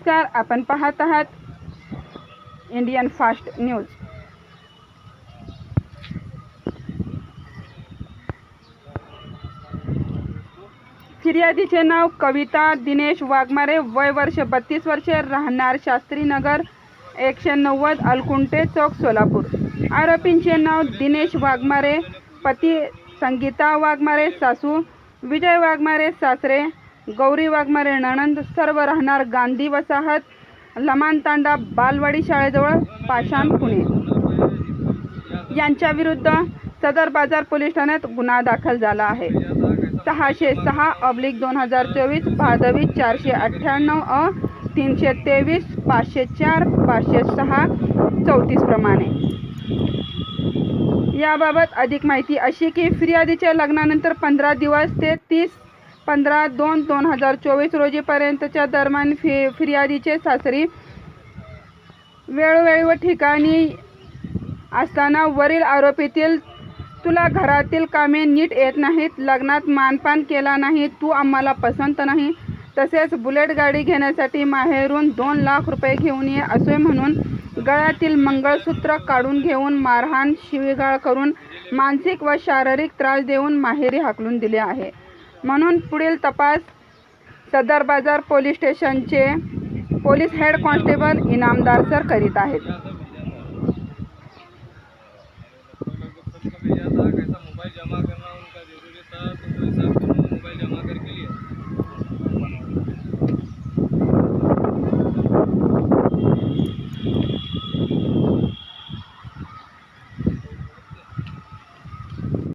नमस्कार, आपण पाहत आहात इंडियन फास्ट न्यूज। फिर्यादीचे नाव कविता दिनेश वाघमारे, वय वर्ष 32 वर्षे, राहणार शास्त्रीनगर 190 अलकुंटे चौक सोलापूर। आरोपींचे नाव दिनेश वाघमारे, पती संगीता वाघमारे, सासू विजय वाघमारे, सासरे गौरी वाघमारे नणंद, सर्व राहणार गांधी वसाहत, लमानतांडा, बालवाडी शाळेजवळ, पाषाण, पुणे। यांच्या विरुद्ध सदर बाजार पोलीस ठाण्यात गुन्हा दाखल झाला आहे। 606/2024 भादवी 498 अ 323 504 506 34 प्रमाणे। याबाबत अधिक माहिती अशी की फिर्यादीच्या लग्नानंतर 15 दिवस ते 30/15/2024 रोजीपर्यंतच्या दरम्यान फिर्यादीचे सासरी वेळोवेळी व ठिकाणी असताना वरील आरोपीतील तुला घरातील कामे नीट येत नाहीत, लग्नात मानपान केला नाही, तू आम्हाला पसंत नाही, तसेच बुलेट गाडी घेण्यासाठी माहेरून 2 लाख रुपये घेऊन ये असे म्हणून गळ्यातील मंगळसूत्र काढून घेऊन मारहाण शिवीगाळ करून मानसिक व शारीरिक त्रास देऊन माहेरी हाकलून दिले आहे म्हणून पुढील तपास सदर बाजार पोलीस स्टेशनचे police head constable Inamdar sir करीत आहेत।